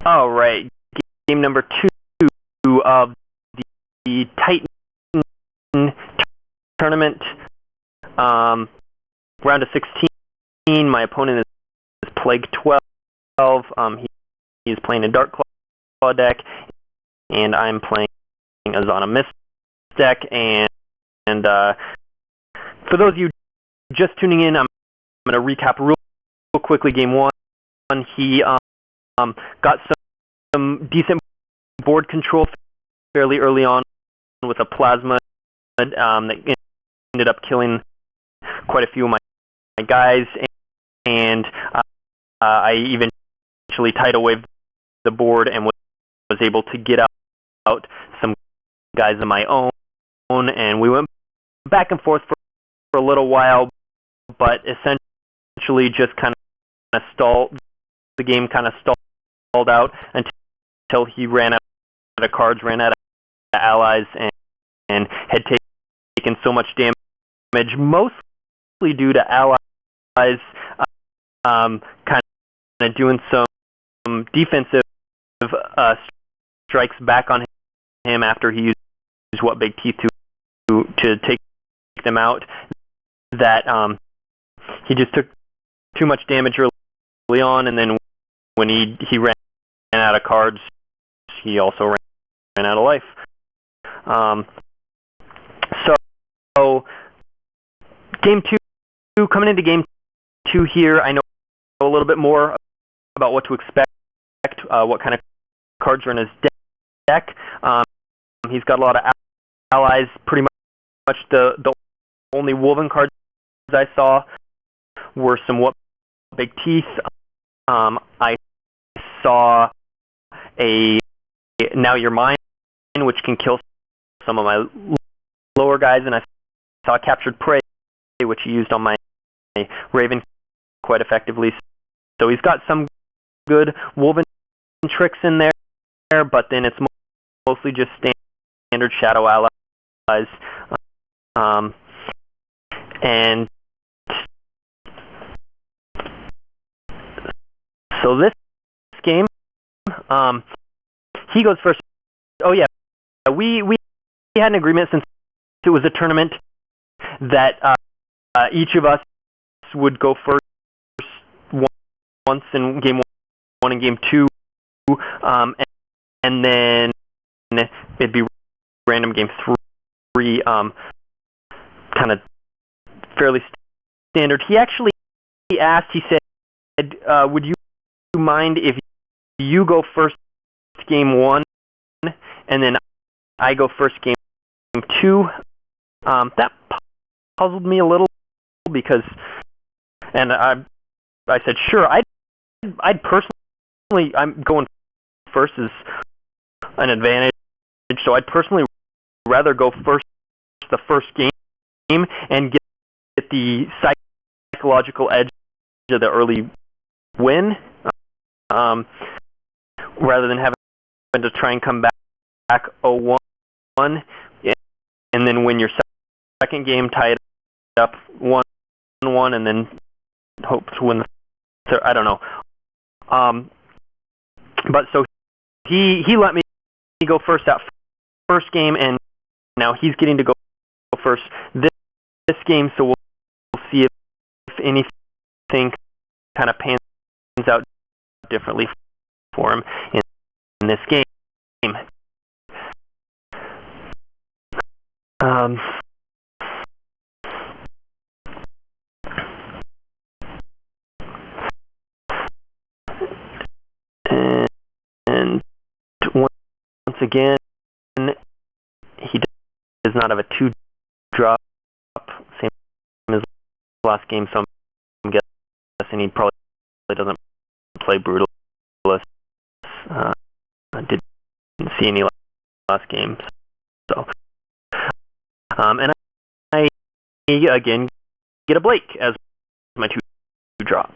All right, game number 2 of the Titan tournament, round of 16. My opponent is Plague 12. He is playing a Darkclaw deck, and I'm playing a Zhanna Mist deck. And for those of you just tuning in, I'm going to recap real quickly game 1. He got some decent board control fairly early on with a plasma that ended up killing quite a few of my guys, and I eventually tidal waved the board and was able to get out some guys of my own, and we went back and forth for a little while, but essentially just kind of stalled. The game kind of stalled out until he ran out of cards, ran out of allies, and had taken so much damage, mostly due to allies kind of doing some defensive strikes back on him after he used what big teeth to take them out. That he just took too much damage early on, and then when he ran out of cards, he also ran out of life. So game 2, coming into game 2 here, I know a little bit more about what to expect, what kind of cards are in his deck. He's got a lot of allies. Pretty much the only woven cards I saw were some what big teeth. I saw a Now You're Mine, which can kill some of my lower guys, and I saw Captured Prey, which he used on my Raven quite effectively. So he's got some good woven tricks in there, but then it's mostly just standard shadow allies. And so this game, he goes first. Oh yeah, we had an agreement, since it was a tournament, that each of us would go first once in game 1 and game 2, and then it'd be random game 3, kind of fairly standard. He actually asked, he said, would you mind if you go first game 1 and then I go first game 2? That puzzled me a little, because, and I said, sure, I'd personally, I'm going first is an advantage, so I'd personally rather go first the first game and get the psychological edge of the early win, rather than having to try and come back 0-1 and then win your second game, tie it up 1-1, and then hope to win the third. I don't know. But so he let me go first that first game, and now he's getting to go first this game. So we'll see if anything kind of pans out differently for him in this game. And once again, he does not have a 2-drop, same as last game, so I'm guessing he probably doesn't play Brutalist. I didn't see any last game. So, and I again get a Blake as my 2-drop.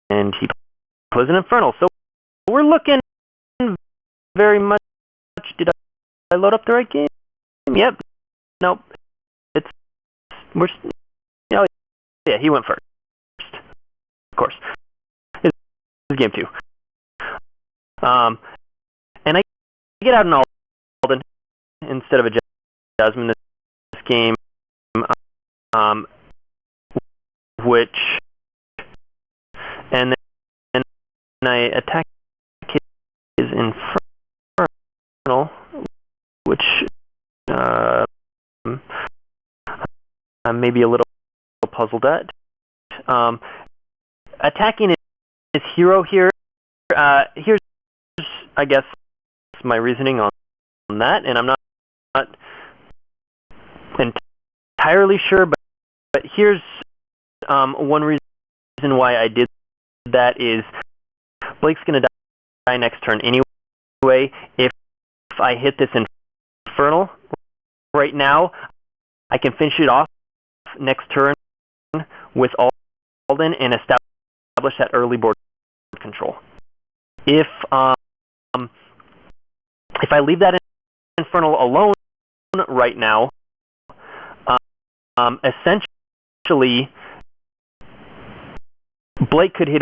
And he plays an Infernal. So we're looking very much. Did I load up the right game? Yep. Nope. Yeah, he went first. course. This is game 2. And I get out an Aldon instead of a Jasmine this game, which, and then I attack his Infernal, which I'm maybe a little puzzled at. Attacking his hero here, here's, I guess, my reasoning on that, and I'm not entirely sure, but here's one reason why I did that is Blake's going to die next turn anyway. If I hit this Infernal right now, I can finish it off next turn with Aldon and establish that early board control. If I leave that Infernal alone right now, essentially Blake could hit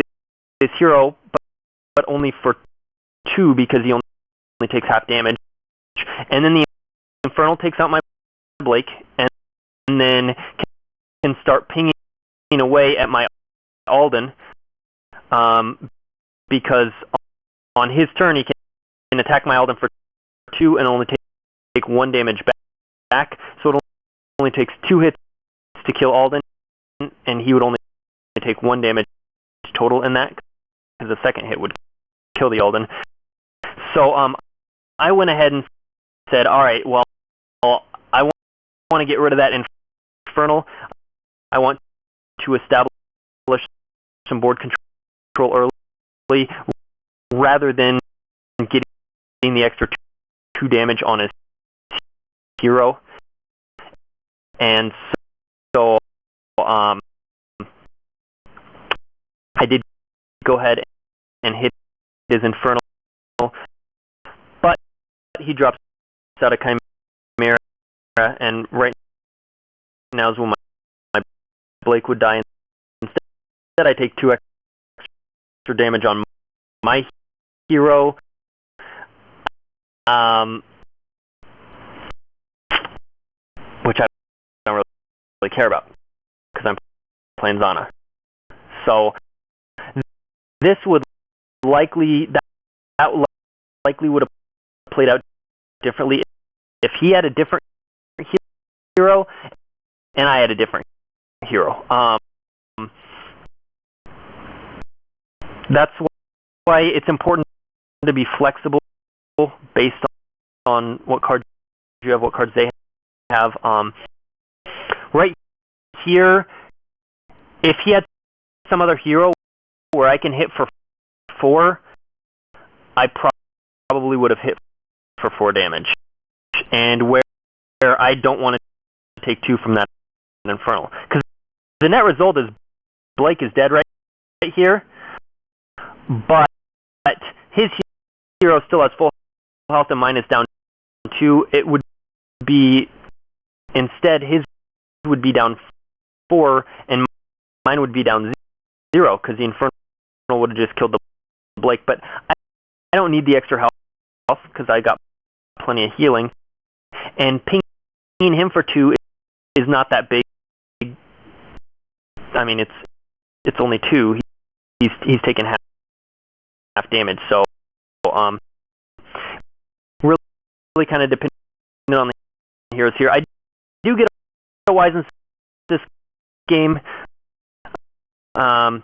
his hero, but only for 2 because he only takes half damage, and then the Infernal takes out my Blake, and then can start pinging away at my Aldon, because on his turn he can attack my Aldon for 2 and only take 1 damage back, so it only takes 2 hits to kill Aldon, and he would only take 1 damage total in that, because the second hit would kill the Aldon. So I went ahead and said, all right, well, I want to get rid of that Infernal. I want to establish some board control early, rather than getting the extra 2 damage on his hero. And so I did go ahead and hit his Infernal, but he drops out of Chimera, and right now is when my Blake would die. Instead, I take 2 extra damage on my hero, which I don't really care about because I'm playing Zhanna. So this would likely would have played out differently if he had a different hero and I had a different hero. That's why it's important to be flexible based on what cards you have, what cards they have. Right here, if he had some other hero where I can hit for 4, I probably would have hit for 4 damage. And where I don't want to take 2 from that Infernal. Because the net result is Blake is dead right here, but his hero still has full health and mine is down 2. It would be, instead, his would be down 4 and mine would be down 0 because the Infernal would have just killed the Blake. But I don't need the extra health because I got plenty of healing. And pinging him for 2 is not that big. I mean, it's only 2. He's taken half damage. So really kind of depending on the heroes here. I do get a wise in this game. And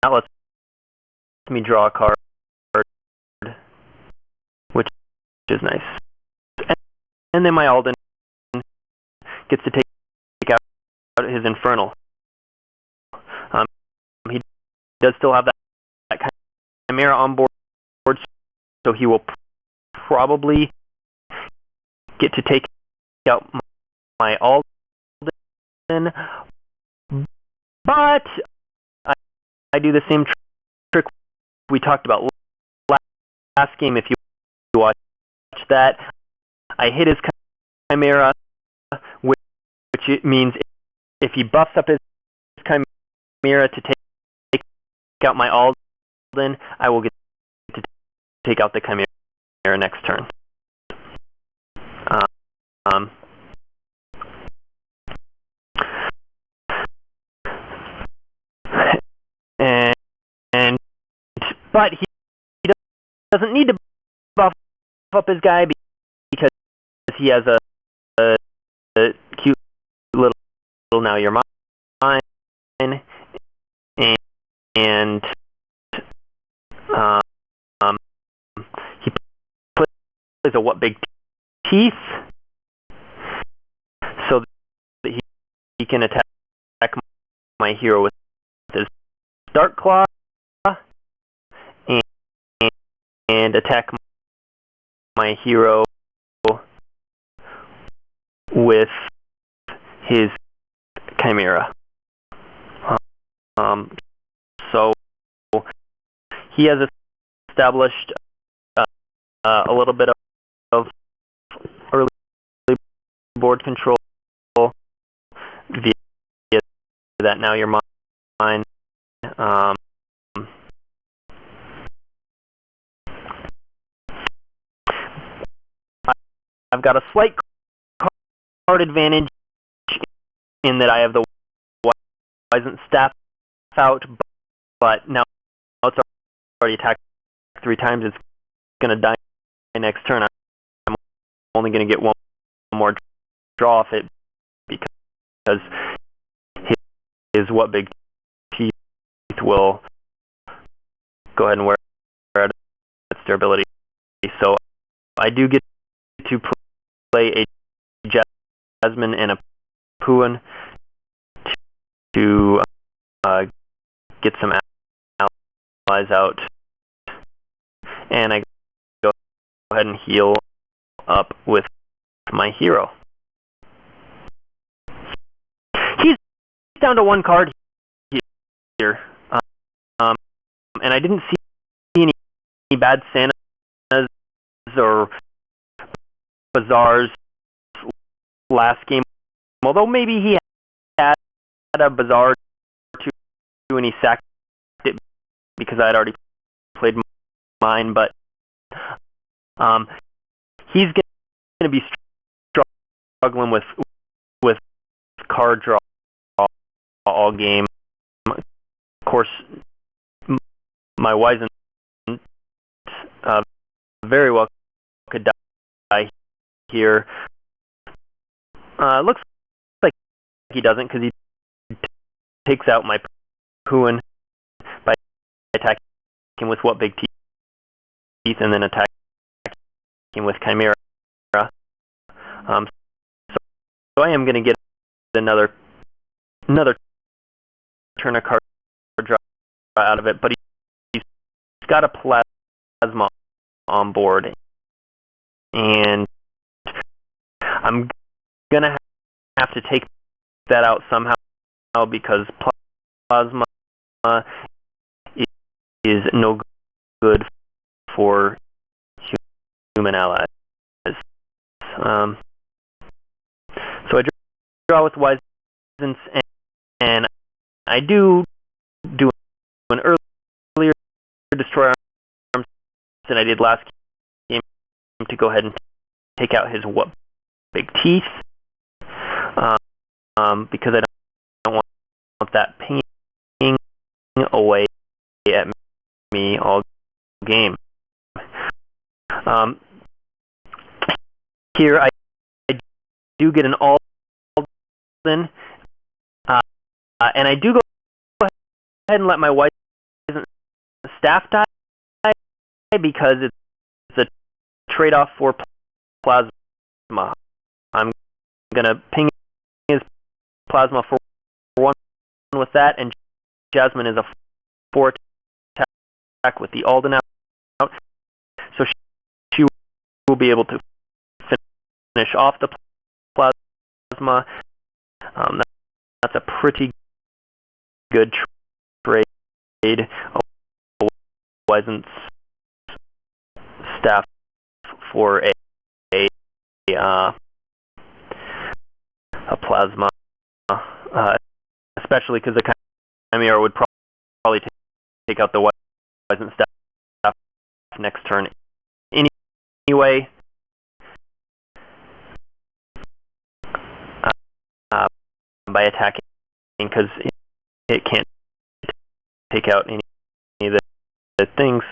that lets me draw a card, which is nice. And then my Aldon gets to take out his Infernal. He does still have that Chimera on board, so he will probably get to take out my Aldon. But I do the same trick we talked about last game. If you watch that, I hit his Chimera, which it means if he buffs up his Chimera to take out my Aldon, I will get to take out the Chimera next turn. But he doesn't need to buff up his guy because he has a cute little now you're mine, and he plays a what big teeth so that he can attack my hero with his Darkclaw and attack my hero with his Chimera. So he has established a little bit of early board control via that now you're mine. I've got a slight card advantage in that I have the Wisent Staff out, but now it's already attacked 3 times. It's going to die next turn. I'm only going to get one more draw off it because his what big teeth will go ahead and wear out its durability. So I do get to play a Jasmine and a Puan to get some allies out, and I go ahead and heal up with my hero. He's down to 1 card here, and I didn't see any bad Santas or Bazaars last game, although maybe he had a Bazaar or 2 and he sacked it because I had already played mine, but he's going to be struggling with card draw all game. Of course, my Wisent very well could die here. Looks like he doesn't because he takes out my Puan by attacking with what big teeth and then attacking with Chimera. So I am going to get another turn of card draw out of it, but he's got a plasma on board, and I'm gonna have to take that out somehow because plasma is no good for human allies. So I draw with Wisent, and I do an earlier destroy arms than I did last game to go ahead and take out his what big teeth, because I don't want that pinging away at me all game. Here I do get an Aldon, and I do go ahead and let my Wisent Staff die because it's a trade-off for plasma. I'm gonna ping his plasma for 1 with that, and Jasmine is a 4 attack with the Aldon out, so she will be able to finish off the plasma. That's a pretty good trade. Wisent's Staff for a plasma, especially because the Chimera would probably take out the Wisent staff next turn. Anyway, by attacking, because it can't take out any of the things,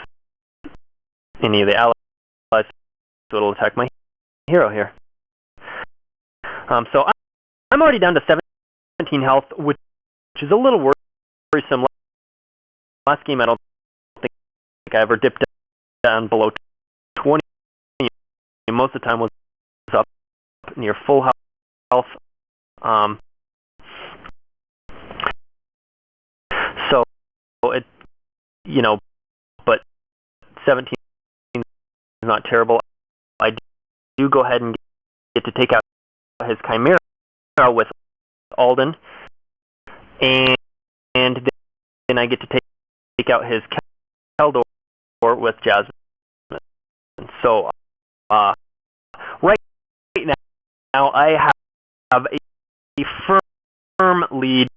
any of the allies, so it'll attack my hero here. So I'm already down to 17 health, which is a little worrisome. Last game, I don't think I ever dipped down below 20. Most of the time was up near full health. So it, but 17 is not terrible. I do go ahead and get to take out his Chimera with Aldon, and then I get to take out his Keldor with Jasmine. So right now I have a firm lead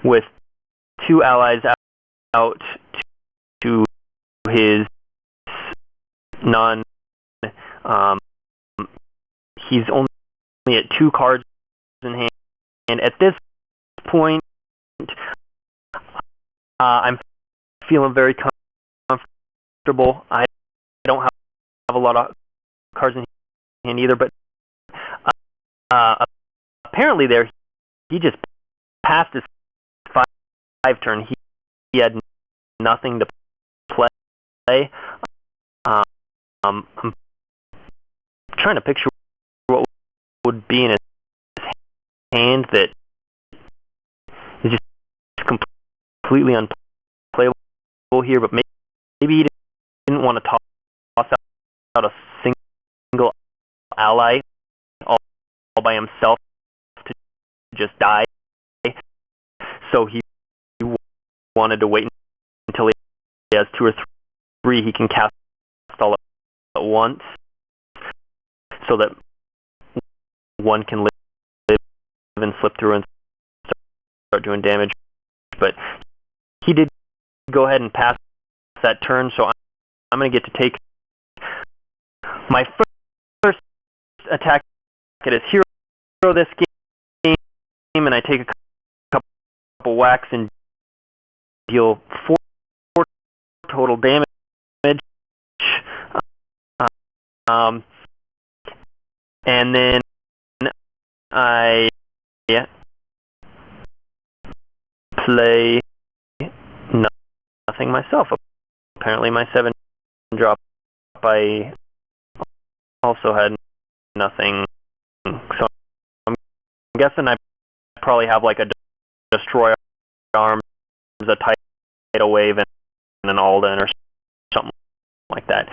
with 2 allies out to his none. He's only at 2 cards in hand, and at this point, I'm feeling very comfortable. I don't have a lot of cards in hand either, but apparently there he just passed his 5 turn. He had nothing to play. I'm trying to picture what would be in his hand that is just completely unplayable here, but maybe he didn't want to toss out a single ally all by himself to just die. So he wanted to wait until he has 2 or 3 he can cast all at once, so that one can live and slip through and start doing damage. But he did go ahead and pass that turn, so I'm going to get to take my first attack at his hero this game, and I take a couple whacks and deal 4 total damage. And then I play nothing myself. Apparently my 7 drop, I also had nothing. So I'm guessing I probably have like a Destroy Arms, a Tidal Wave, and an Aldon or something like that.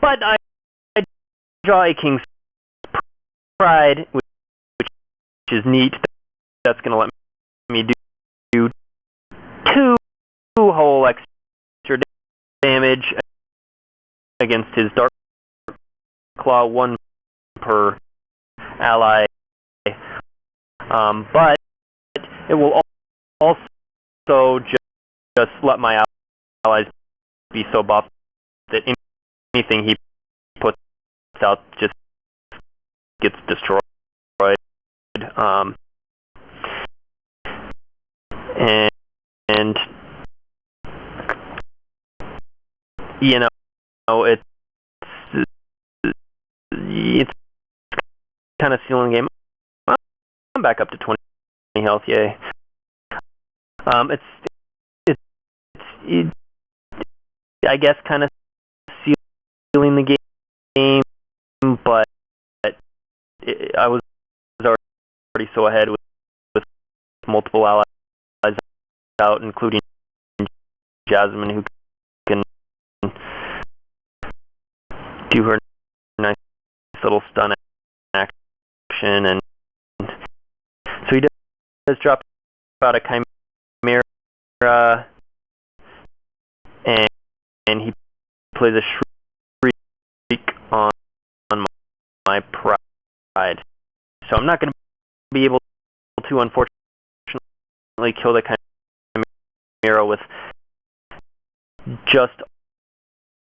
But I draw a King's Pride, which is neat. That's going to let me do 2 whole extra damage against his Darkclaw, 1 per ally. But it will also just let my allies be so buffed that anything he puts out just gets destroyed. And it's kind of sealing the game. I'm back up to 20 health, yay. It's I guess kind of sealing the game, but I was already so ahead with multiple allies out, including Jasmine, who can do her nice little stun action, and so he does drop out a Chimera, and he plays a Shriek on my Pride. So I'm not going to be able to unfortunately kill the Chimera with just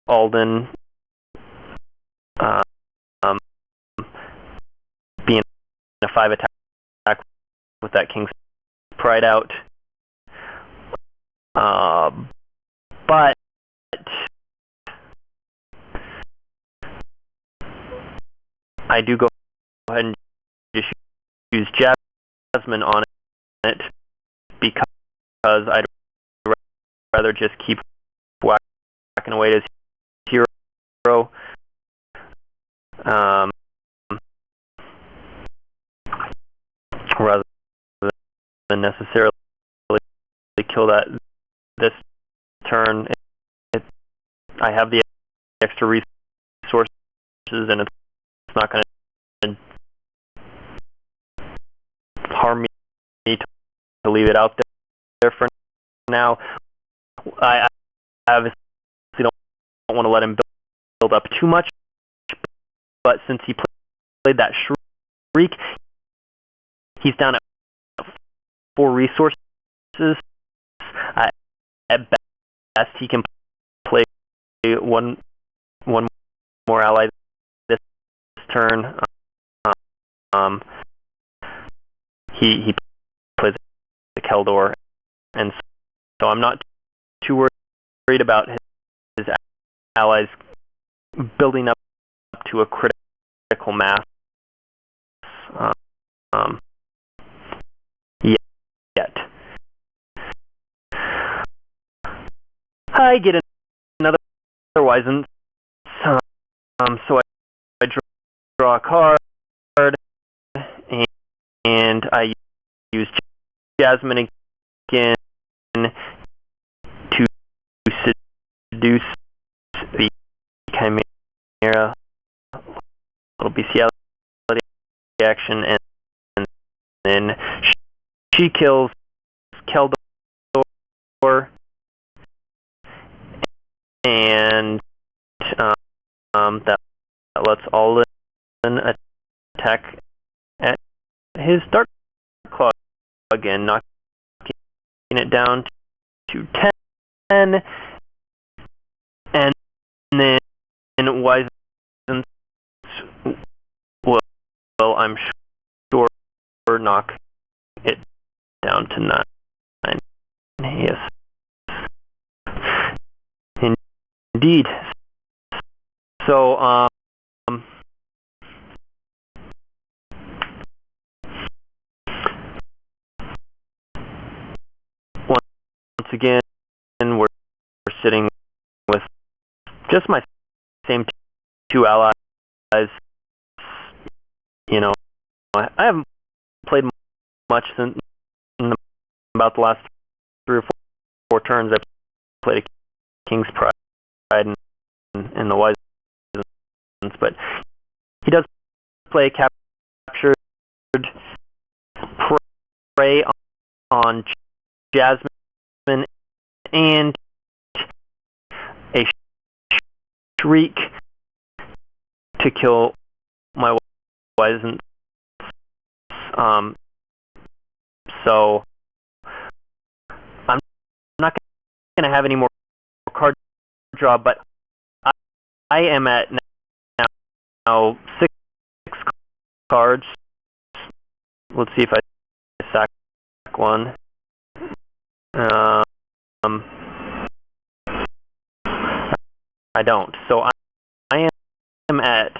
Aldon being a 5 attack with that King's Pride out. But I do go ahead and just use Jasmine on it because I'd rather just keep whacking away at his hero. Rather than necessarily kill that this turn. I have the extra resources, and it's not going to harm me to leave it out there for now. I obviously don't want to let him build up too much, but since he played that Shriek, he's down at 4 resources. At best, he can play one more ally this turn. He plays the Keldor, and so I'm not too worried about his allies building up to a critical mass yet. I get another Wisens, so I draw a card, and I use Jasmine again to seduce the Chimera. Little bestiality action, and then she kills Keldor, and that lets Aldon attack at his Darkclaw again, knocking it down to 10, and then Wisens will, I'm sure, knock it down to 9. Yes. Indeed. So, once again, we're sitting with just my same 2 allies. You know, I haven't played much in about the last 3 or 4 turns. I've played a King's Pride and the Wisens, but he does play captured prey on Jasmine and a Shriek to kill my Wisens. So I'm not going to have any more card draw, but I am at now 6 cards. Let's see if I sack one. I don't. So I am at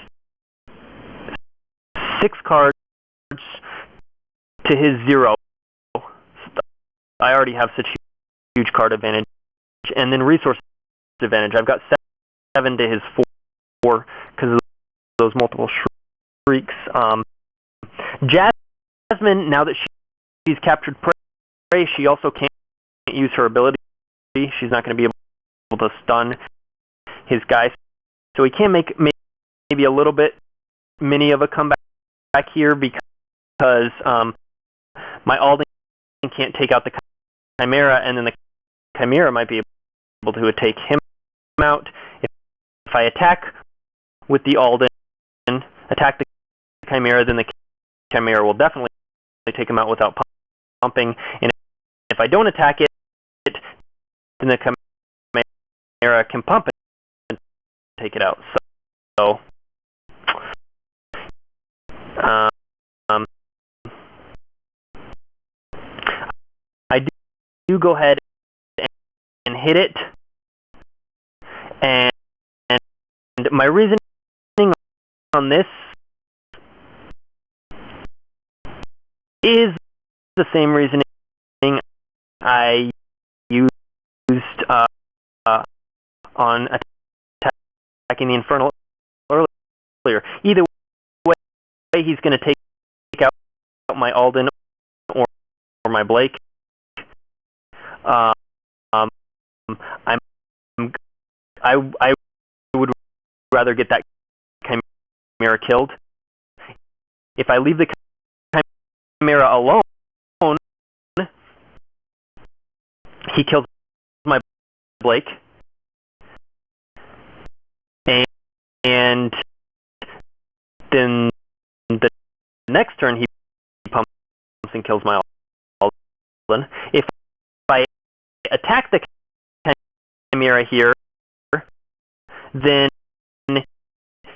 6 cards to his 0. I already have such huge card advantage, and then resource advantage. I've got 7 to his 4 because of those multiple Shrieks. Jasmine, now that she's captured prey, she also can't use her ability. She's not going to be able to stun his guy, so he can make maybe a little bit mini of a comeback here because my Aldon can't take out the Chimera, and then the Chimera might be able to take him out. If I attack with the Aldon, attack the Chimera, then the Chimera will definitely take him out without pumping. And if I don't attack it, then the Chimera can pump and take it out. So I do go ahead and hit it. And my reasoning on this is the same reasoning I used on attacking the Infernal earlier. Either way, he's going to take out my Aldon or my Blake. I would rather get that Chimera killed. If I leave the Chimera alone, he kills my Blake, and then the next turn he pumps and kills my Aldon. If I attack the Chimera here, then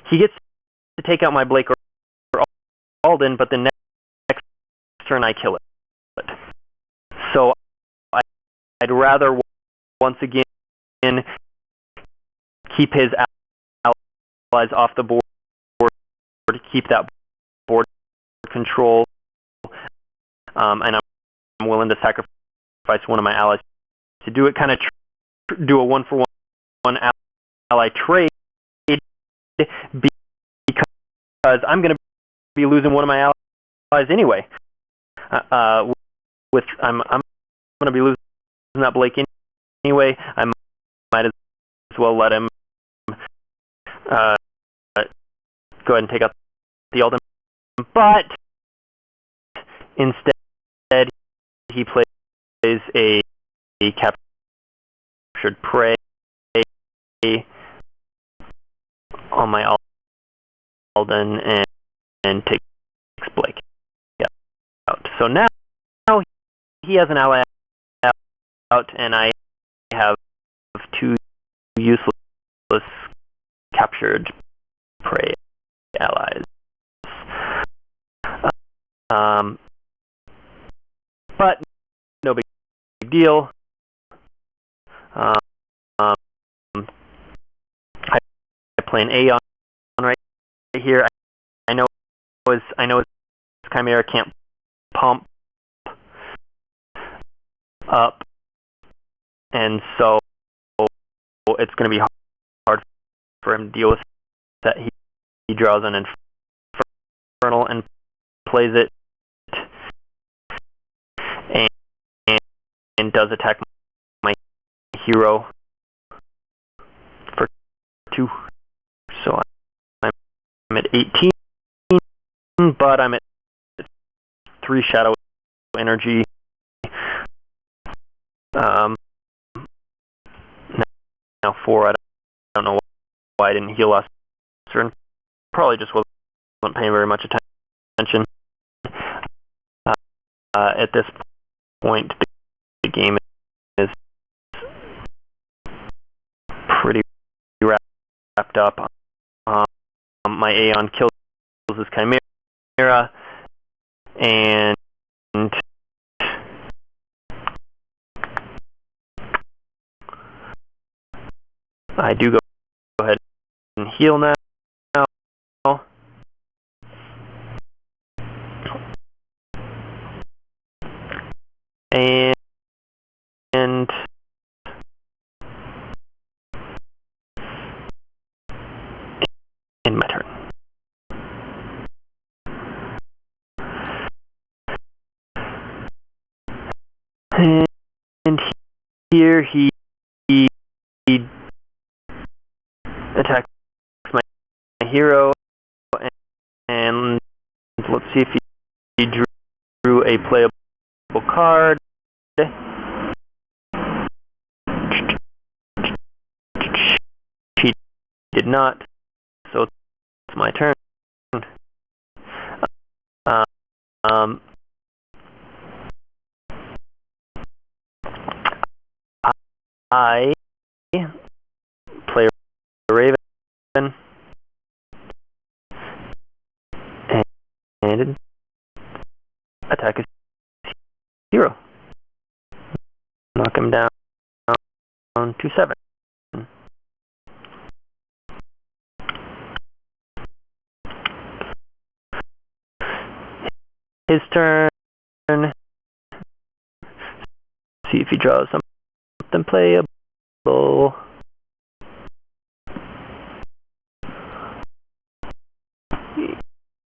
he gets to take out my Blake or Aldon, but the next turn I kill it. So I'd rather once again keep his allies off the board, to keep that board control, and I'm willing to sacrifice one of my allies to do it. Kind of do a one-for-one ally trade, because I'm going to be losing one of my allies anyway. I'm going to be losing that Blake anyway. I might as well let him go ahead and take out the Aldon. But instead, he plays a captured prey on my Aldon and takes Blake out. So now he has an ally out, and I have two useless captured prey allies. But no big deal. I play an A on right here. I know his Chimera can't pump up, and so it's going to be hard for him to deal with that. He draws an Infernal and plays it, and does attack my hero for 2. So I'm at 18, but I'm at 3 shadow energy. Now 4. I don't know why I didn't heal last turn. Probably just wasn't paying very much attention. At this point, the game is pretty wrapped up. My Aeon kills his Chimera, and I do go ahead and heal now. And in my turn. And here he attacks my hero, and let's see if he drew a playable card. He did not, so it's my turn. I play Raven and attack his hero. Knock him down to 7. His turn. See if he draws something playable.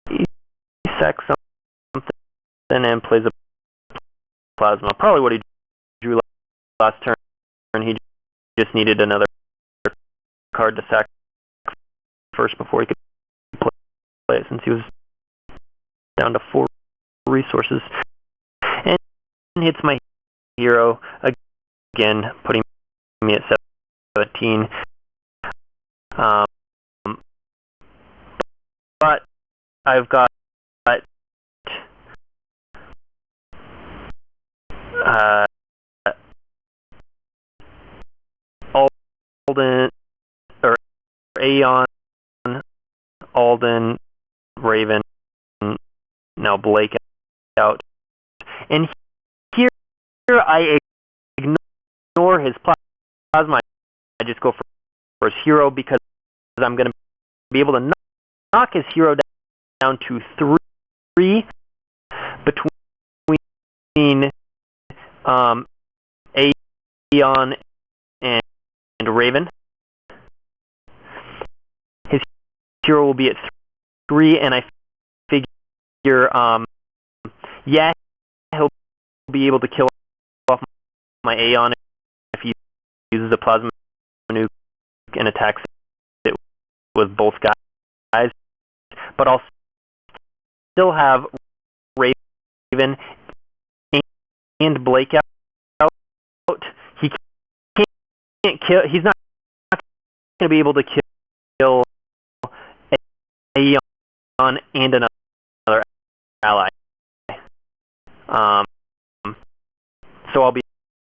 He sacks something and plays a plasma. Probably what he drew last turn. He just needed another card to sack first before he could play it, since he was down to 4 resources. And hits my hero again, putting me at 17. But I've got Aldon or Aeon, Aldon, Raven, now Blake out, and here I ignore his plasma. I just go for his hero, because I'm going to be able to knock his hero down to 3 between Aeon and Raven. His hero will be at 3, and I figure, yeah, he'll be able to kill off my Aeon if he uses a plasma nuke and attacks it with both guys. But I'll still have Raven and Blake out. He can't kill. He's not going to be able to kill Aeon and another ally. So I'll be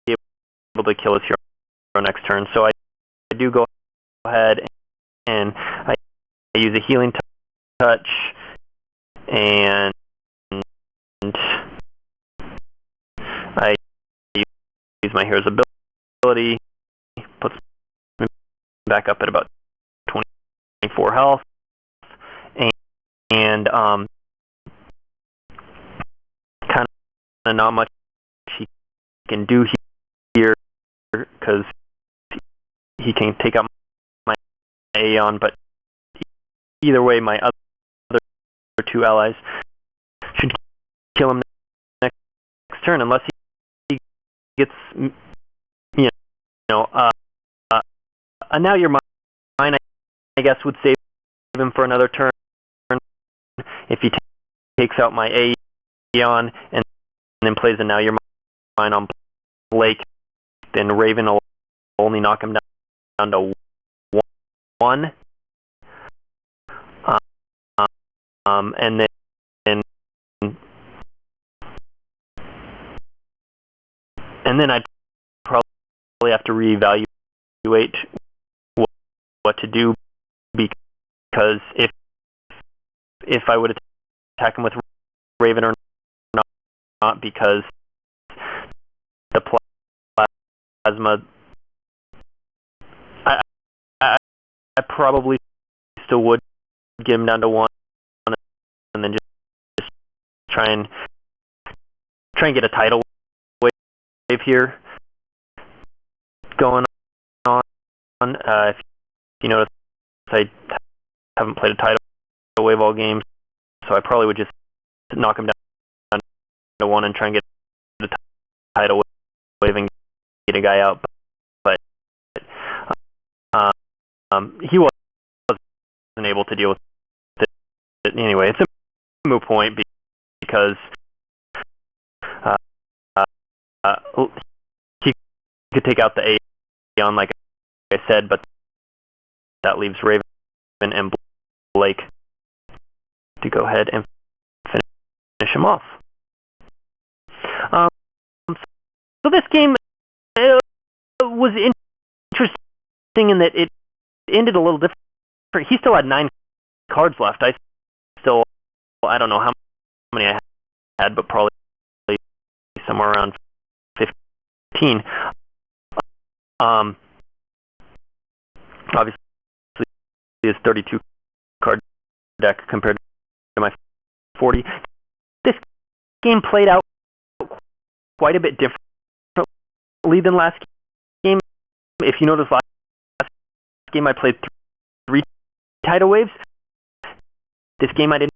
able to kill his hero next turn. So I do go ahead and I use a healing touch, and I use my hero's ability, puts me back up at about 24 health, and kind of not much he can do here, because he can take out my Aeon, but either way, my other 2 allies should kill him next turn, unless he gets, now you're mine, I guess, would save him for another turn. If he takes out my Aeon and then plays a Now You're Mine on Blake, then Raven will only knock him down to 1. And then I'd probably have to reevaluate what to do, because if I would attack him with Raven or not, because the plasma, I probably still would get him down to 1, and then just try and get a tidal wave here going on. If you notice, I haven't played a tidal wave all game, so I probably would just knock him down to 1 and try and get a tidal wave and get a guy out. But he wasn't able to deal with it anyway. It's a moot point, because he could take out the Aeon, like I said, but that leaves Raven and Blake to go ahead and finish him off. So this game was interesting in that it ended a little different. He still had 9 cards left. I don't know how many I had, but probably somewhere around 15. Obviously, his 32 card deck compared to my 40. This game played out quite a bit differently than last game. If you notice, last game I played 3 tidal waves. This game I didn't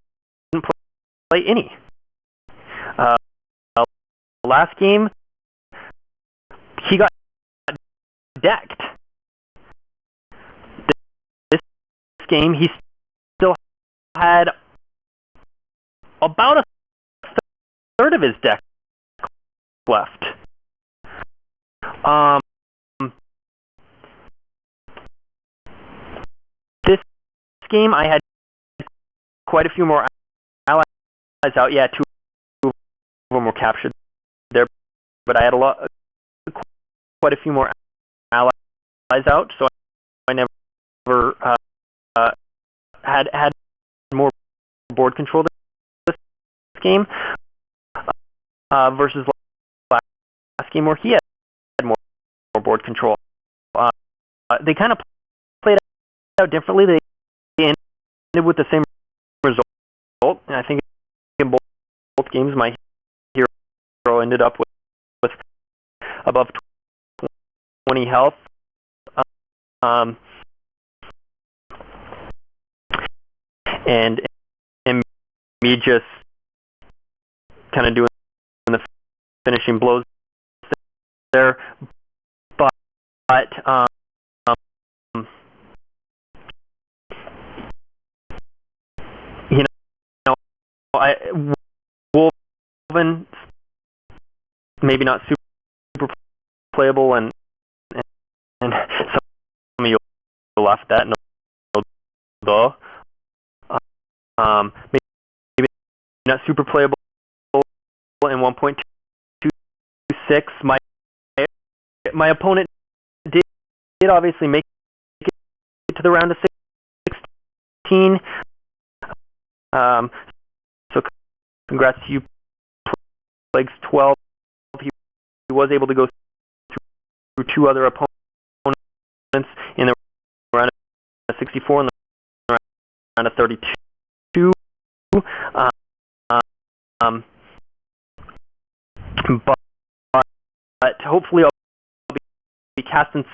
play any. Last game, he got decked. This game, he still had about a third of his deck left. This game, I had quite a few more allies out. Yeah, 2 of them were captured there, but I had quite a few more allies out, so I never had more board control this game versus last game where he had more board control. They kind of played out differently. They ended with the same result, and I think in both games my hero ended up with above 20 health. And me just kind of doing the finishing blows there, but you know, Wolven maybe not super playable, and some of you will laugh at that. Maybe not super playable in 1.26. My opponent did obviously make it to the round of 16. So congrats to you, Plagues 12. He was able to go through 2 other opponents in the round of 64 and the round of 32. But hopefully I'll be casting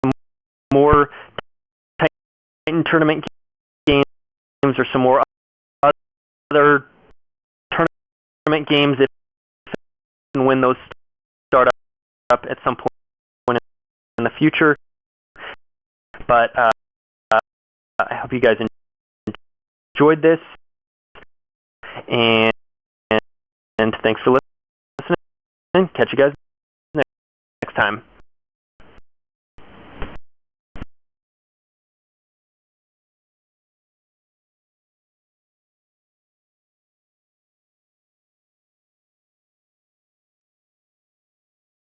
some more Titan tournament games or some more other tournament games if and when those start up at some point in the future. But I hope you guys enjoyed this, and thanks for listening. Catch you guys next time.